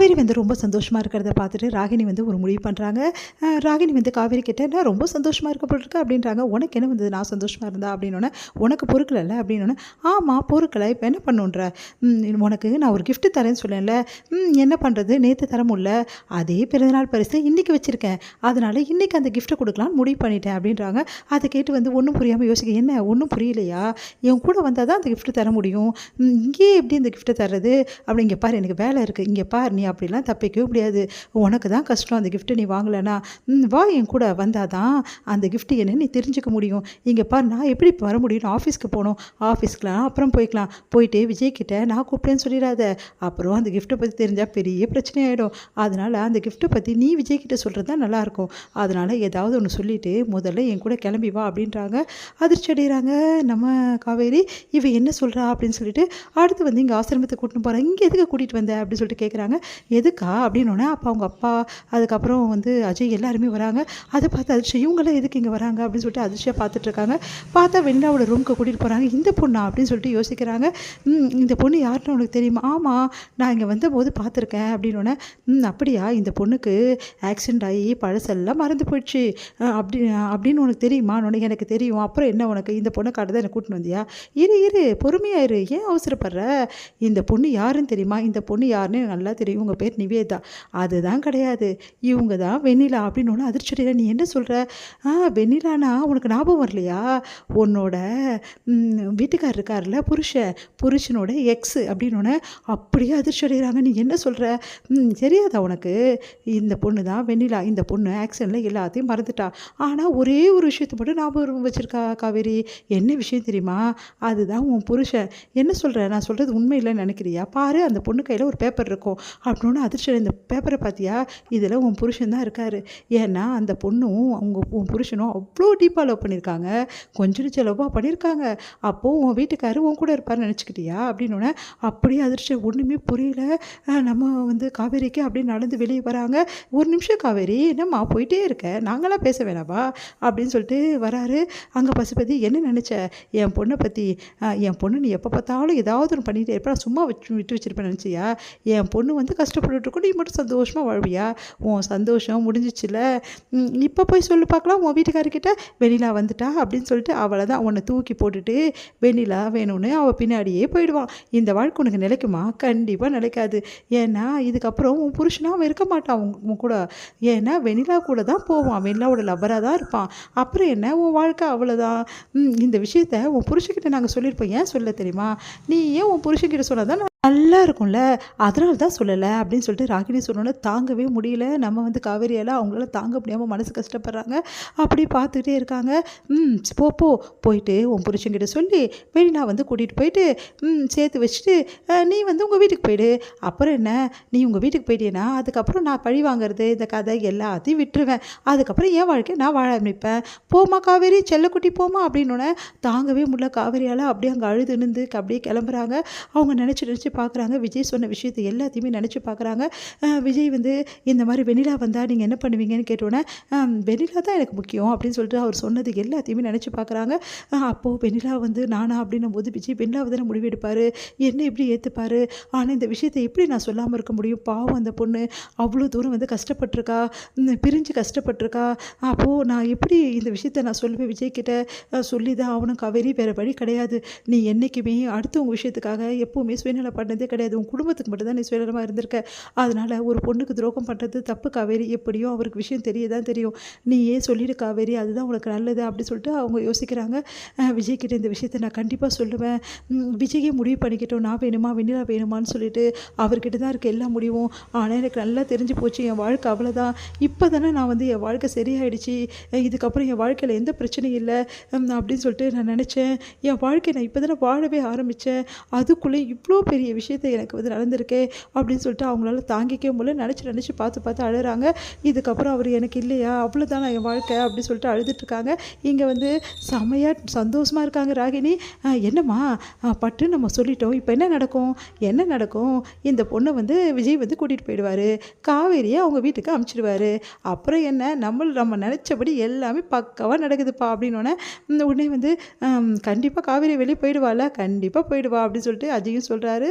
காவேரி வந்து ரொம்ப சந்தோஷமாக இருக்கிறத பார்த்துட்டு ராகினி வந்து ஒரு முடிவு பண்ணுறாங்க. ராகினி வந்து காவேரி கிட்ட நான் ரொம்ப சந்தோஷமாக இருக்க போல் இருக்கு அப்படின்றாங்க. உனக்கு என்ன வந்தது நான் சந்தோஷமாக இருந்தா அப்படின்னோடனே, உனக்கு பொறுக்கலைல்ல அப்படின்னோடனே, ஆமாம் பொறுக்கலை, இப்போ என்ன பண்ணுன்ற, உனக்கு நான் ஒரு gift தரேன்னு சொன்னேன்ல, என்ன பண்ணுறது, நேற்று தர முடியல, அதே பிறந்தநாள் பரிசு இன்றைக்கி வச்சுருக்கேன், அதனால் இன்றைக்கி அந்த கிஃப்ட்டை கொடுக்கலான்னு முடிவு பண்ணிட்டேன் அப்படின்றாங்க. அதை கேட்டு வந்து ஒன்றும் புரியாமல் யோசிக்க, என்ன ஒன்றும் புரியலையா, என் கூட வந்தால் தான் அந்த gift தர முடியும், இங்கேயே எப்படி இந்த கிஃப்ட்டை தர்றது, அப்படி இங்கே பாரு எனக்கு வேலை இருக்குது, இங்கே பார் நீ அப்படிலாம் தப்பிக்கவே முடியாது, உனக்கு தான் கஷ்டம், அந்த கிஃப்ட்டை நீ வாங்கலைன்னா வா என் கூட வந்தால் தான் அந்த கிஃப்ட்டு என்னன்னு நீ தெரிஞ்சுக்க முடியும், இங்கே பார் நான் எப்படி வர முடியும், ஆஃபீஸ்க்கு போகணும், ஆஃபீஸ்க்குலாம் அப்புறம் போய்க்கலாம், போயிட்டு விஜய்கிட்ட நான் கூப்பிட்டேன்னு சொல்லிடாத, அப்புறம் அந்த கிஃப்ட்டை பற்றி தெரிஞ்சால் பெரிய பிரச்சனை ஆகிடும், அதனால் அந்த கிஃப்ட்டை பற்றி நீ விஜய்கிட்ட சொல்கிறது தான் நல்லாயிருக்கும், அதனால் ஏதாவது ஒன்று சொல்லிவிட்டு முதல்ல என் கூட கிளம்பி வா அப்படின்றாங்க. அதிர்ச்சி அடைகிறாங்க நம்ம காவேரி, இவ என்ன சொல்கிறா அப்படின்னு சொல்லிட்டு அடுத்து வந்து இங்கே ஆசிரமத்தை கூட்டின்னு போகிறேன், இங்கே எதுக்கு கூட்டிகிட்டு வந்தேன் அப்படின்னு சொல்லிட்டு கேட்குறாங்க. எதுக்கா அப்படின்னோடனே அப்போ அவங்க அப்பா, அதுக்கப்புறம் வந்து அஜய் எல்லாருமே வராங்க. அதை பார்த்து அதிர்ச்சி, இவங்களாம் எதுக்கு இங்கே வராங்க அப்படின்னு சொல்லிட்டு அதிர்ச்சியாக பார்த்துட்ருக்காங்க. பார்த்தா வெண்ணிலாவோட ரூமுக்கு கூட்டிகிட்டு போகிறாங்க. இந்த பொண்ணா அப்படின்னு சொல்லிட்டு யோசிக்கிறாங்க. இந்த பொண்ணு யாருன்னு உனக்கு தெரியுமா, ஆமாம் நான் இங்கே வந்தபோது பார்த்துருக்கேன் அப்படின்னோடனே, அப்படியா, இந்த பொண்ணுக்கு ஆக்சிடென்ட் ஆகி பழசெல்லாம் மறந்து போயிடுச்சு அப்படின்னு உனக்கு தெரியுமா, உனக்கு எனக்கு தெரியும், அப்புறம் என்ன உனக்கு இந்த பொண்ணை காட்டுதான் என்னை கூட்டின்னு வந்தியா, இரு பொறுமையாக இரு, ஏன் அவசரப்படுற, இந்த பொண்ணு யாருன்னு தெரியுமா, இந்த பொண்ணு யாருன்னு நல்லா தெரியும், உங்கள் பேர் நிவேதா, அதுதான் கிடையாது, இவங்க தான் வெண்ணிலா அப்படின்னு ஒன்று அதிர்ச்சியில், நீ என்ன சொல்கிற, வெண்ணிலானா உனக்கு ஞாபகம் வரலையா, உன்னோட வீட்டுக்கார் இருக்கார்ல புருஷனோட எக்ஸு அப்படின்னு அப்படியே அதிர்ச்சி அடைகிறாங்க. நீ என்ன சொல்கிற, தெரியாதா உனக்கு, இந்த பொண்ணு தான் வெண்ணிலா, இந்த பொண்ணு ஆக்சிடென்ட்டில் எல்லாத்தையும் மறந்துட்டா, ஆனால் ஒரே ஒரு விஷயத்தை மட்டும் ஞாபகம் வச்சுருக்கா காவேரி, என்ன விஷயம் தெரியுமா, அதுதான் உன் புருஷன், என்ன சொல்கிற, நான் சொல்கிறது உண்மை இல்லைன்னு நினைக்கிறியா, பாரு அந்த பொண்ணு கையில் ஒரு பேப்பர் இருக்கும் அப்படின்னு அதிர்ச்சி, இந்த பேப்பரை பார்த்தியா, இதில் உன் புருஷன் தான் இருக்கார், ஏன்னா அந்த பொண்ணும் உன் புருஷனும் அவ்வளோ டீப்பாக லவ் பண்ணியிருக்காங்க, கொஞ்சம் செலவாக பண்ணியிருக்காங்க, அப்போது உன் வீட்டுக்காரர் உன் கூட இருப்பார்னு நினச்சிக்கிட்டியா அப்படின்னு அப்படியே அதிர்ச்சி, ஒன்றுமே புரியல நம்ம வந்து காவேரிக்கு அப்படியே நடந்து வெளியே வராங்க. ஒரு நிமிஷம் காவேரி, என்னம்மா போயிட்டே இருக்க, நாங்களாம் பேச வேணாவா அப்படின்னு சொல்லிட்டு வராரு. அங்கே பசுபதி, என்ன நினச்ச என் பொண்ணை பற்றி, என் பொண்ணு நீ எப்போ பார்த்தாலும் ஏதாவது ஒன்று பண்ணிகிட்டே இருப்பா, சும்மா விட்டு வச்சிருப்பேன் நினச்சியா, என் பொண்ணு வந்து கஷ்டப்பட்டுருக்கும், நீ மட்டும் சந்தோஷமாக வாழ்வியா, உன் சந்தோஷம் முடிஞ்சிச்சுல, இப்போ போய் சொல்லி பார்க்கலாம் உன் வீட்டுக்காரர்கிட்ட வெண்ணிலா வந்துட்டா அப்படின்னு சொல்லிட்டு, அவளை தான் உன்னை தூக்கி போட்டுட்டு வெண்ணிலா வேணும்னு அவள் பின்னாடியே போயிடுவான், இந்த வாழ்க்கை உனக்கு நிலைக்குமா, கண்டிப்பாக நிலைக்காது, ஏன்னா இதுக்கப்புறம் உன் புருஷனாக அவன் இருக்க மாட்டான் உன் கூட, ஏன்னா வெண்ணிலா கூட தான் போவான், வெண்ணிலாவோட லவ்வராக தான் இருப்பான், அப்புறம் என்ன உன் வாழ்க்கை அவ்வளோதான், இந்த விஷயத்த உன் புருஷன்கிட்ட நாங்கள் சொல்லியிருப்போம், ஏன் சொல்ல தெரியுமா, நீ ஏன் உன் புருஷன்கிட்ட சொன்னால் தான் நல்லா இருக்கும்ல, அதனால தான் சொல்லலை அப்படின்னு சொல்லிட்டு ராகினி சொன்னோன்னே தாங்கவே முடியல. நம்ம வந்து காவேரியால் அவங்களால தாங்க முடியாமல் மனசு கஷ்டப்படுறாங்க. அப்படி பார்த்துக்கிட்டே இருக்காங்க. போயிட்டு உன் புருஷன்கிட்ட சொல்லி வெளினா வந்து கூட்டிகிட்டு போயிட்டு சேர்த்து வச்சுட்டு நீ வந்து உங்கள் வீட்டுக்கு போயிடு, அப்புறம் என்ன, நீ உங்கள் வீட்டுக்கு போயிட்டேன்னா அதுக்கப்புறம் நான் பழி வாங்குறது இந்த கதை எல்லாத்தையும் விட்டுருவேன், அதுக்கப்புறம் என் வாழ்க்கையை நான் வாழ ஆரம்பிப்பேன், போமா காவேரி செல்லக்குட்டி போமா அப்படின்னோடனே தாங்கவே முடியல காவேரியால், அப்படியே அங்கே அழுது நின்று அப்படியே கிளம்புறாங்க. அவங்க நினச்சி பார்க்குறாங்க, விஜய் சொன்ன விஷயத்தை எல்லாத்தையுமே நினச்சி பார்க்குறாங்க. விஜய் வந்து இந்த மாதிரி வெண்ணிலா வந்தால் நீங்கள் என்ன பண்ணுவீங்கன்னு கேட்டோன்னே, வெண்ணிலா தான் எனக்கு முக்கியம் அப்படின்னு சொல்லிட்டு அவர் சொன்னது எல்லாத்தையுமே நினச்சி பார்க்குறாங்க. அப்போது வெண்ணிலா வந்து நானா அப்படின்னும் போது விஜய் வெண்ணிலாவை தானே முடிவெடுப்பார், என்ன எப்படி ஏற்றுப்பார், ஆனால் இந்த விஷயத்தை எப்படி நான் சொல்லாமல் இருக்க முடியும், பாவம் அந்த பொண்ணு அவ்வளோ தூரம் வந்து கஷ்டப்பட்டிருக்கா, பிரிஞ்சு கஷ்டப்பட்டிருக்கா, அப்போது நான் எப்படி இந்த விஷயத்தை நான் சொல்லுவேன் விஜய்கிட்ட, சொல்லி தான் அவனும் காவேரி, வேறு வழி கிடையாது, நீ என்றைக்குமே அடுத்தவங்க விஷயத்துக்காக எப்போவுமே சுயநலம் பண்ணதே கிடையாது, உன் குடும்பத்துக்கு மட்டும் தான் நீ சுயநலமாக இருந்திருக்க, அதனால் ஒரு பொண்ணுக்கு துரோகம் பண்ணுறது தப்பு காவேரி, எப்படியும் அவருக்கு விஷயம் தெரியதான் தெரியும், நீ ஏன் சொல்லிடு காவேரி, அதுதான் உனக்கு நல்லது அப்படி சொல்லிட்டு அவங்க யோசிக்கிறாங்க. விஜய்கிட்ட இந்த விஷயத்தை நான் கண்டிப்பாக சொல்லுவேன், விஜயே முடிவு பண்ணிக்கிட்டோம், நான் வேணுமா வெண்ணிலா வேணுமான்னு சொல்லிட்டு அவர்கிட்ட தான் இருக்க எல்லா முடிவும், ஆனால் எனக்கு நல்லா தெரிஞ்சு போச்சு என் வாழ்க்கை அவ்வளோதான், இப்போ தானே நான் வந்து என் வாழ்க்கை சரியாயிடுச்சு, இதுக்கப்புறம் என் வாழ்க்கையில் எந்த பிரச்சனையும் இல்லை அப்படின்னு சொல்லிட்டு நான் நினச்சேன், என் வாழ்க்கை நான் இப்போ தானே வாழவே ஆரம்பித்தேன், அதுக்குள்ளே இவ்வளோ பெரிய விஷயத்தை எனக்கு வந்து நடந்திருக்கே அப்படின்னு சொல்லிட்டு அவங்களால தாங்கிக்கவே முடியல, நினச்சி பார்த்து அழுகிறாங்க. இதுக்கப்புறம் அவர் எனக்கு இல்லையா, அவ்வளோதான் என் வாழ்க்கை அப்படின்னு சொல்லிட்டு அழுதுட்டுருக்காங்க. இங்கே வந்து செமையாக சந்தோஷமாக இருக்காங்க ராகினி. என்னம்மா பட்டு நம்ம சொல்லிட்டோம், இப்போ என்ன நடக்கும், இந்த பொண்ணை வந்து விஜய் வந்து கூட்டிகிட்டு போயிடுவார், காவேரியை அவங்க வீட்டுக்கு அனுப்பிச்சிடுவார், அப்புறம் என்ன, நம்ம நினச்சபடி எல்லாமே பக்காவாக நடக்குதுப்பா அப்படின்னோடனே உடனே வந்து கண்டிப்பாக காவேரி வெளியே போயிடுவாள், கண்டிப்பாக போயிடுவா அப்படின்னு சொல்லிட்டு அஜயும் சொல்கிறாரு.